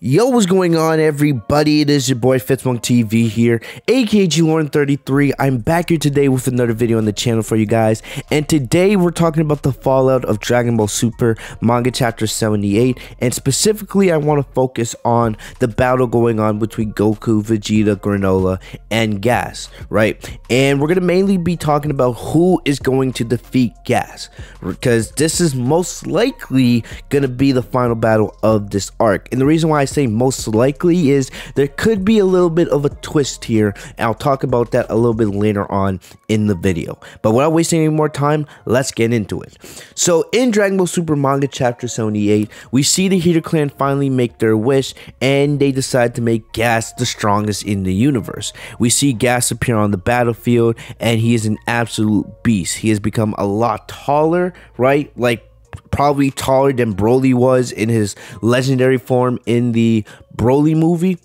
Yo, what's going on, everybody? It is your boy Fitz TV here, aka Lauren33. I'm back here today with another video on the channel for you guys, and today we're talking about the fallout of Dragon Ball Super Manga Chapter 78, and specifically I want to focus on the battle going on between Goku, Vegeta, Granolah, and Gas, right? And we're going to mainly be talking about who is going to defeat Gas, because this is most likely going to be the final battle of this arc. And the reason why I say most likely is there could be a little bit of a twist here, and I'll talk about that a little bit later on in the video. But without wasting any more time, let's get into it. So in Dragon Ball Super Manga Chapter 78, we see the Heeter clan finally make their wish, and they decide to make Gas the strongest in the universe. We see Gas appear on the battlefield, and he is an absolute beast. He has become a lot taller, right? Like probably taller than Broly was in his legendary form in the Broly movie.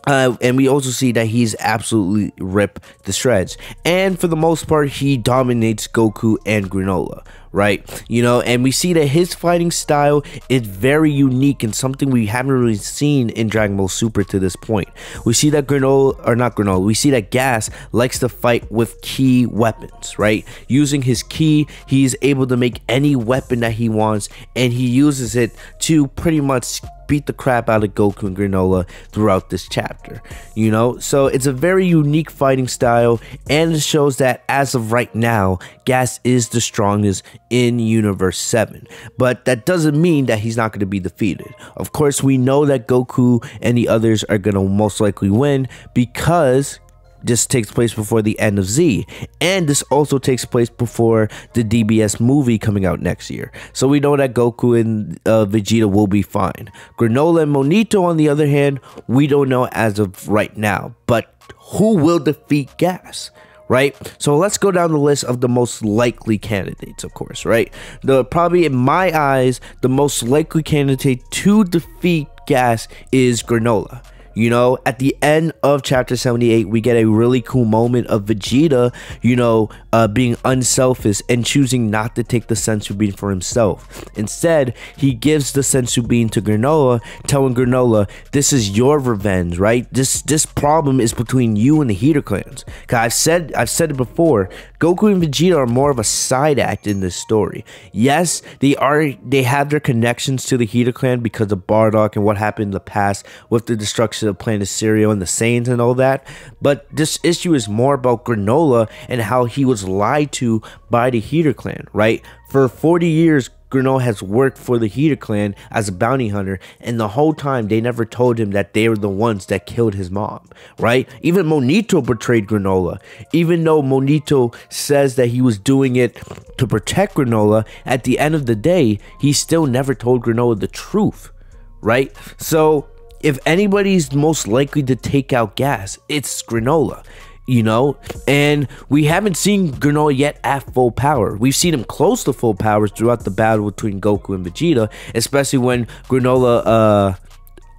And we also see that he's absolutely ripped to shreds, and for the most part he dominates Goku and Granolah, right? You know, and we see that his fighting style is very unique and something we haven't really seen in Dragon Ball Super to this point. We see that we see that Gas likes to fight with ki weapons, right? Using his ki, he's able to make any weapon that he wants, and he uses it to pretty much beat the crap out of Goku and Granolah throughout this chapter, you know? So it's a very unique fighting style, and it shows that as of right now, Gas is the strongest in Universe 7. But that doesn't mean that he's not going to be defeated. Of course, we know that Goku and the others are going to most likely win, because this takes place before the end of Z, and this also takes place before the DBS movie coming out next year. So we know that Goku and Vegeta will be fine. Granolah and Monito, on the other hand, we don't know as of right now. But who will defeat Gas? Right? So let's go down the list of the most likely candidates, of course, right? Probably in my eyes, the most likely candidate to defeat Gas is Granolah. You know, at the end of Chapter 78, we get a really cool moment of Vegeta, you know, being unselfish and choosing not to take the senzu bean for himself. Instead, he gives the senzu bean to Granolah, telling Granolah, this is your revenge, right? This problem is between you and the Heeter clans. Cause I've said it before, Goku and Vegeta are more of a side act in this story. Yes, they have their connections to the Heeter clan because of Bardock and what happened in the past with the destruction of Planet Cereal and the Saiyans and all that, but this issue is more about Granolah and how he was lied to by the Heeter clan, right? For 40 years, Granolah has worked for the Heeter clan as a bounty hunter, and the whole time they never told him that they were the ones that killed his mom, right? Even Monito betrayed Granolah. Even though Monito says that he was doing it to protect Granolah, at the end of the day, he still never told Granolah the truth, right? So if anybody's most likely to take out Gas, it's Granolah, you know? And we haven't seen Granolah yet at full power. We've seen him close to full powers throughout the battle between Goku and Vegeta, especially when Granolah,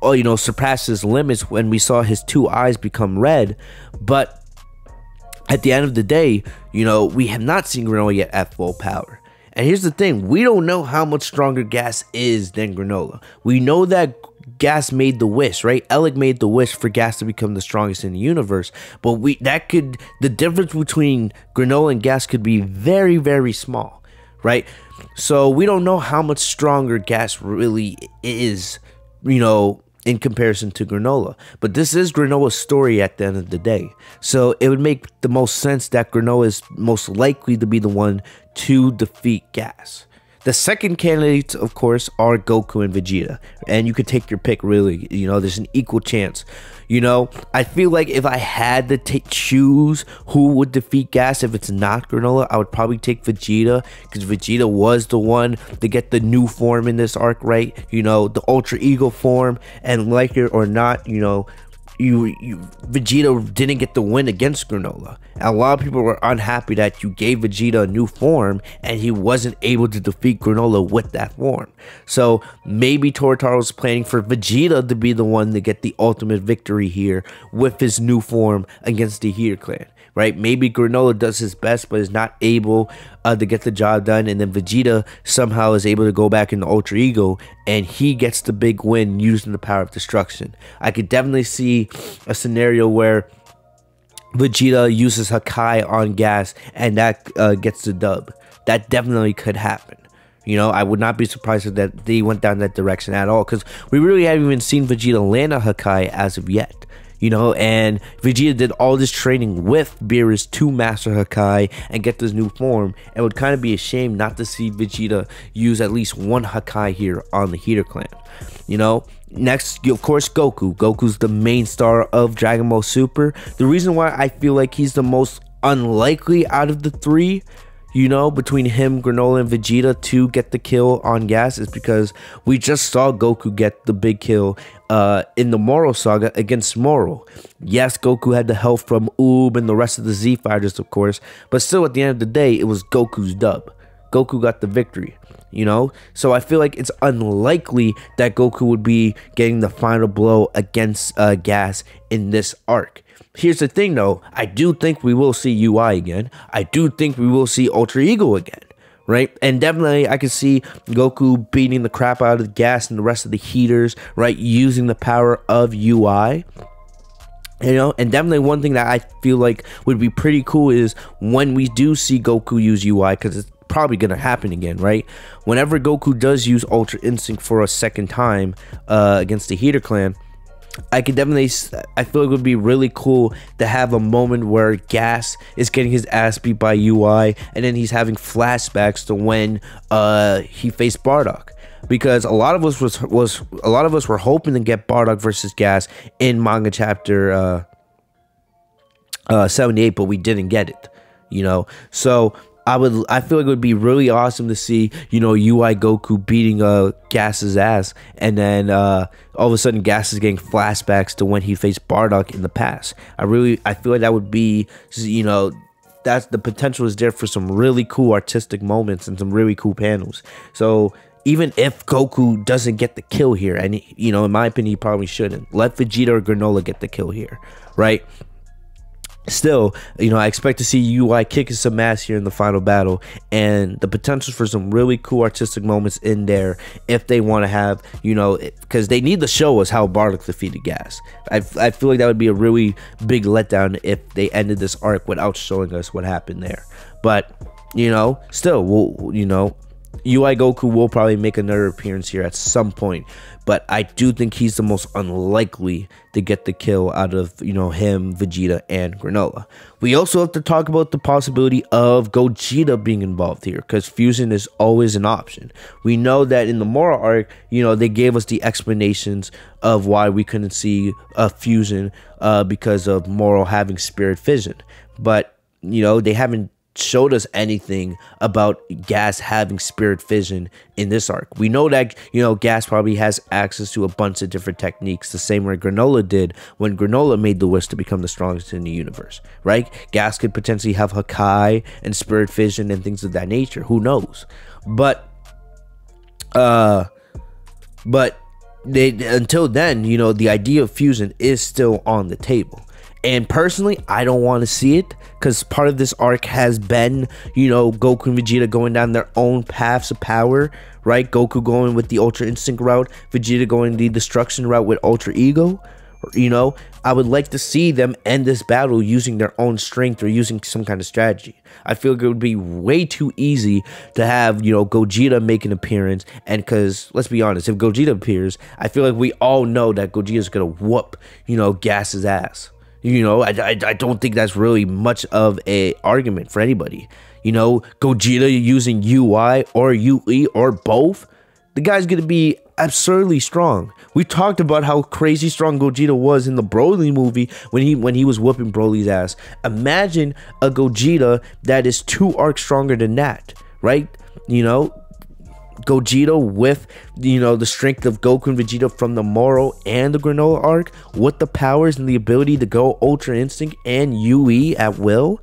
you know, surpasses limits when we saw his two eyes become red. But at the end of the day, you know, we have not seen Granolah yet at full power. And here's the thing, we don't know how much stronger Gas is than Granolah. We know that Gas made the wish, right? Elec made the wish for Gas to become the strongest in the universe, but the difference between Granolah and Gas could be very, very small, right? So we don't know how much stronger Gas really is, you know, in comparison to Granolah. But this is Granolah's story at the end of the day. So it would make the most sense that Granolah is most likely to be the one to defeat Gas. The second candidates, of course, are Goku and Vegeta, and you could take your pick, really. You know, there's an equal chance. You know, I feel like if I had to choose who would defeat Gas, if it's not Granolah, I would probably take Vegeta, because Vegeta was the one to get the new form in this arc, right? You know, the Ultra Ego form, and like it or not, you know, Vegeta didn't get the win against Granolah. And a lot of people were unhappy that you gave Vegeta a new form and he wasn't able to defeat Granolah with that form. So maybe Toritaro's planning for Vegeta to be the one to get the ultimate victory here with his new form against the Heater clan. Right? Maybe Granolah does his best but is not able to get the job done, and then Vegeta somehow is able to go back into Ultra Ego and he gets the big win using the power of destruction. I could definitely see a scenario where Vegeta uses Hakai on Gas and that gets the dub. That definitely could happen. You know, I would not be surprised if that they went down that direction at all, because we really haven't even seen Vegeta land a Hakai as of yet. You know, and Vegeta did all this training with Beerus to master Hakai and get this new form. It would kind of be a shame not to see Vegeta use at least one Hakai here on the Heater clan. You know, next, of course, Goku. Goku's the main star of Dragon Ball Super. The reason why I feel like he's the most unlikely out of the three, you know, between him, Granolah, and Vegeta to get the kill on Gas is because we just saw Goku get the big kill in the Moro saga against Moro. Yes, Goku had the help from Oob and the rest of the Z fighters, of course, but still at the end of the day, it was Goku's dub. Goku got the victory, you know? So I feel like it's unlikely that Goku would be getting the final blow against Gas in this arc. Here's the thing though, I do think we will see UI again. I do think we will see Ultra Ego again, right? And definitely I can see Goku beating the crap out of the Gas and the rest of the Heeters, right? Using the power of UI. You know, and definitely one thing that I feel like would be pretty cool is when we do see Goku use UI, because it's probably gonna happen again, right? Whenever Goku does use Ultra Instinct for a second time against the Heater clan, I feel like it would be really cool to have a moment where Gas is getting his ass beat by UI and then he's having flashbacks to when he faced Bardock, because a lot of us were hoping to get Bardock versus Gas in manga chapter 78, but we didn't get it, you know. So I feel like it would be really awesome to see, you know, UI Goku beating Gas's ass, and then all of a sudden Gas is getting flashbacks to when he faced Bardock in the past. I feel like that would be, you know, that's the potential is there for some really cool artistic moments and some really cool panels. So even if Goku doesn't get the kill here, and you know, in my opinion, he probably shouldn't, let Vegeta or Granolah get the kill here, right? Still, you know, I expect to see UI kicking some ass here in the final battle, and the potential for some really cool artistic moments in there if they want to have, you know, because they need to show us how Bardock defeated Gas. I feel like that would be a really big letdown if they ended this arc without showing us what happened there. But, you know, still, you know, UI Goku will probably make another appearance here at some point, but I do think he's the most unlikely to get the kill out of, you know, him, Vegeta, and Granolah. We also have to talk about the possibility of Gogeta being involved here, because fusion is always an option. We know that in the Moro arc, you know, they gave us the explanations of why we couldn't see a fusion because of Moro having spirit fission, but, you know, they haven't showed us anything about Gas having spirit fission in this arc. We know that, you know, Gas probably has access to a bunch of different techniques, the same way Granolah did when Granolah made the wish to become the strongest in the universe, right? Gas could potentially have Hakai and spirit fission and things of that nature. Who knows? But until then, you know, the idea of fusion is still on the table. And personally, I don't want to see it, because part of this arc has been, you know, Goku and Vegeta going down their own paths of power, right? Goku going with the Ultra Instinct route, Vegeta going the destruction route with Ultra Ego. You know, I would like to see them end this battle using their own strength or using some kind of strategy. I feel like it would be way too easy to have, you know, Gogeta make an appearance, and because, let's be honest, if Gogeta appears, I feel like we all know that Gogeta is going to whoop, you know, Gas's ass. You know, I don't think that's really much of a argument for anybody. You know, Gogeta using UI or UE or both, the guy's gonna be absurdly strong. We talked about how crazy strong Gogeta was in the Broly movie when he was whooping Broly's ass. Imagine a Gogeta that is 2 arcs stronger than that, right? You know, Gogeta with, you know, the strength of Goku and Vegeta from the Moro and the Granolah arc, with the powers and the ability to go Ultra Instinct and UE at will,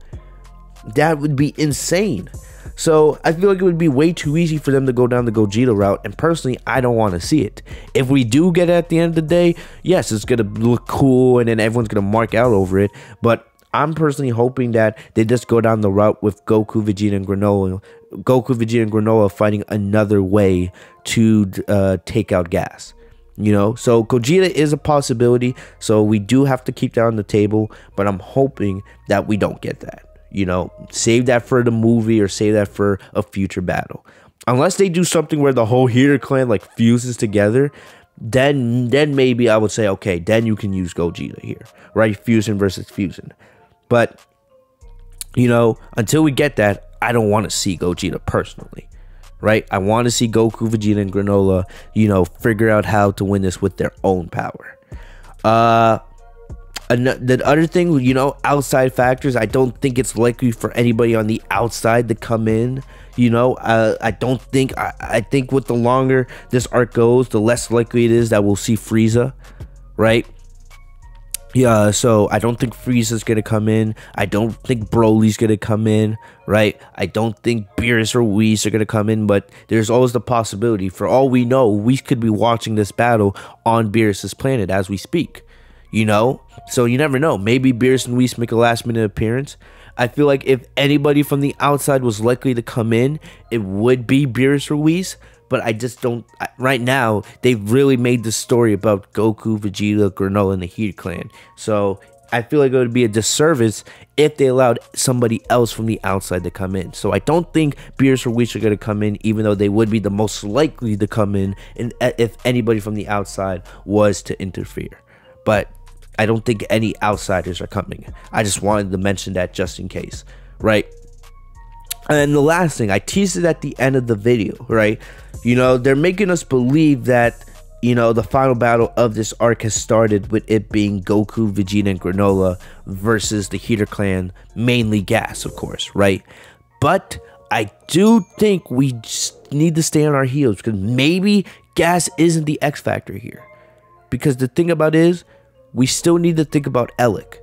that would be insane. So I feel like it would be way too easy for them to go down the Gogeta route, and personally, I don't want to see it. If we do get it at the end of the day, yes, it's gonna look cool, and then everyone's gonna mark out over it. But I'm personally hoping that they just go down the route with Goku, Vegeta, and Granolah finding another way to take out Gas. You know, so Gogeta is a possibility, so we do have to keep that on the table, but I'm hoping that we don't get that. You know, save that for the movie or save that for a future battle. Unless they do something where the whole Heater clan like fuses together, then maybe I would say, okay, then you can use Gogeta here, right? Fusion versus fusion. But, you know, until we get that, I don't want to see Gogeta personally, right? I want to see Goku, Vegeta, and Granolah, you know, figure out how to win this with their own power. The other thing, you know, outside factors, I don't think it's likely for anybody on the outside to come in. You know, I don't think, I think with the longer this arc goes, the less likely it is that we'll see Frieza, right? Yeah, so I don't think Frieza's gonna come in. I don't think Broly's gonna come in, right? I don't think Beerus or Whis are gonna come in, but there's always the possibility. For all we know, we could be watching this battle on Beerus's planet as we speak, you know? So you never know. Maybe Beerus and Whis make a last-minute appearance. I feel like if anybody from the outside was likely to come in, it would be Beerus or Whis. But I just don't, right now, they've really made the story about Goku, Vegeta, Granolah, and the Heater clan. So I feel like it would be a disservice if they allowed somebody else from the outside to come in. So I don't think Beerus or Whis are going to come in, even though they would be the most likely to come in and if anybody from the outside was to interfere. But I don't think any outsiders are coming. I just wanted to mention that just in case, right? And the last thing, I teased it at the end of the video, right? You know, they're making us believe that, you know, the final battle of this arc has started with it being Goku, Vegeta, and Granolah versus the Heater clan, mainly Gas, of course, right? But I do think we just need to stay on our heels, because maybe Gas isn't the X factor here. Because the thing about it is, we still need to think about Elec,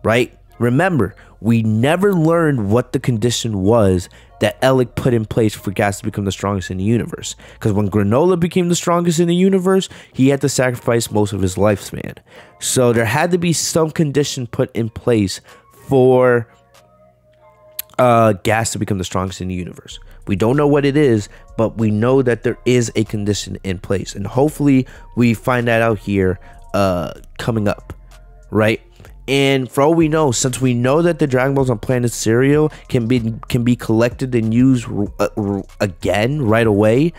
right? Remember, we never learned what the condition was that Elec put in place for Gas to become the strongest in the universe. Because when Granolah became the strongest in the universe, he had to sacrifice most of his lifespan. So there had to be some condition put in place for Gas to become the strongest in the universe. We don't know what it is, but we know that there is a condition in place. And hopefully we find that out here coming up, right? And for all we know, since we know that the Dragon Balls on Planet Cereal can be collected and used again right away,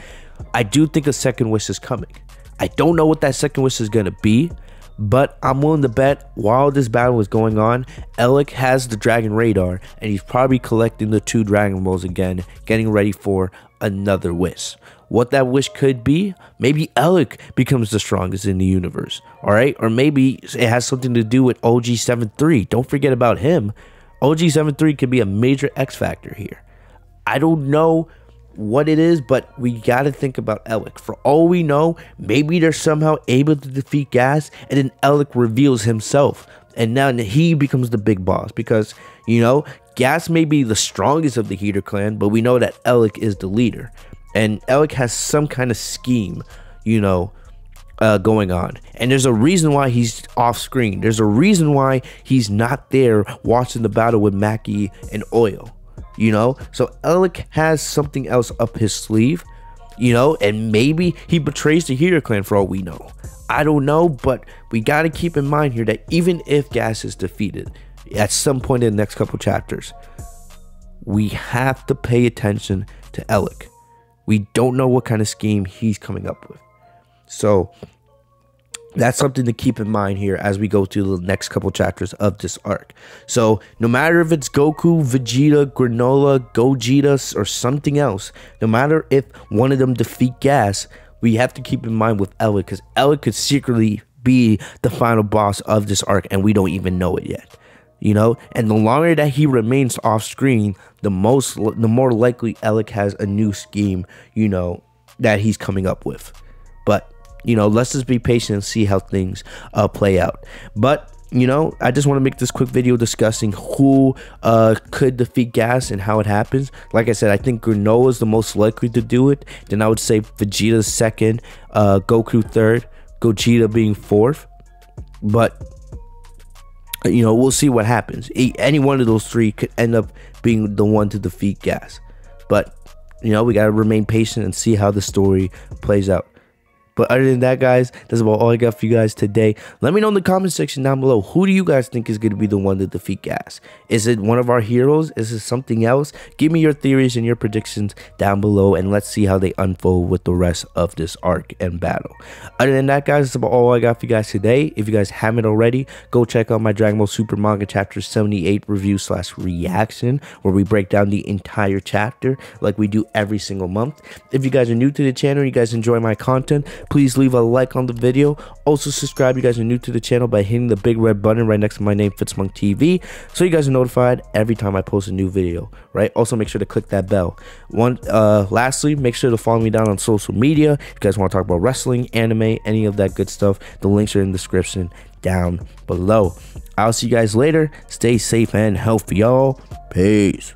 I do think a second wish is coming. I don't know what that second wish is going to be, but I'm willing to bet while this battle is going on, Elec has the Dragon Radar, and he's probably collecting the 2 Dragon Balls again, getting ready for another wish. What that wish could be, maybe Elec becomes the strongest in the universe, all right? Or maybe it has something to do with OG-73. Don't forget about him. OG-73 could be a major X factor here. I don't know what it is, but we got to think about Elec. For all we know, maybe they're somehow able to defeat Gas, and then Elec reveals himself, and now he becomes the big boss. Because, you know, Gas may be the strongest of the Heater clan, but we know that Elec is the leader. And Elec has some kind of scheme, you know, going on. And there's a reason why he's off screen. There's a reason why he's not there watching the battle with Mackie and Oil, you know. So Elec has something else up his sleeve, you know, and maybe he betrays the Heater clan for all we know. I don't know, but we got to keep in mind here that even if Gas is defeated at some point in the next couple chapters, we have to pay attention to Elec. We don't know what kind of scheme he's coming up with. So that's something to keep in mind here as we go through the next couple chapters of this arc. So no matter if it's Goku, Vegeta, Granolah, Gogeta, or something else, no matter if one of them defeat Gas, we have to keep in mind with Elec, because Elec could secretly be the final boss of this arc and we don't even know it yet. You know, and the longer that he remains off screen, the more likely Elec has a new scheme, you know, that he's coming up with. But you know, let's just be patient and see how things play out. But you know, I just want to make this quick video discussing who could defeat Gas and how it happens. Like I said, I think Granolah is the most likely to do it. Then I would say Vegeta's second, Goku third, Gogeta being fourth. But you know, we'll see what happens. Any one of those three could end up being the one to defeat Gas. But you know, we gotta remain patient and see how the story plays out. But other than that, guys, that's about all I got for you guys today. Let me know in the comment section down below, who do you guys think is going to be the one to defeat Gas? Is it one of our heroes? Is it something else? Give me your theories and your predictions down below, and let's see how they unfold with the rest of this arc and battle. Other than that, guys, that's about all I got for you guys today. If you guys haven't already, go check out my Dragon Ball Super Manga Chapter 78 review/reaction, where we break down the entire chapter like we do every single month. If you guys are new to the channel, you guys enjoy my content, please leave a like on the video. Also subscribe, you guys are new to the channel, by hitting the big red button right next to my name, Fitz TV, so you guys are notified every time I post a new video, right? Also make sure to click that bell. Lastly, make sure to follow me down on social media. If you guys want to talk about wrestling, anime, any of that good stuff, the links are in the description down below. I'll see you guys later. Stay safe and healthy, y'all. Peace.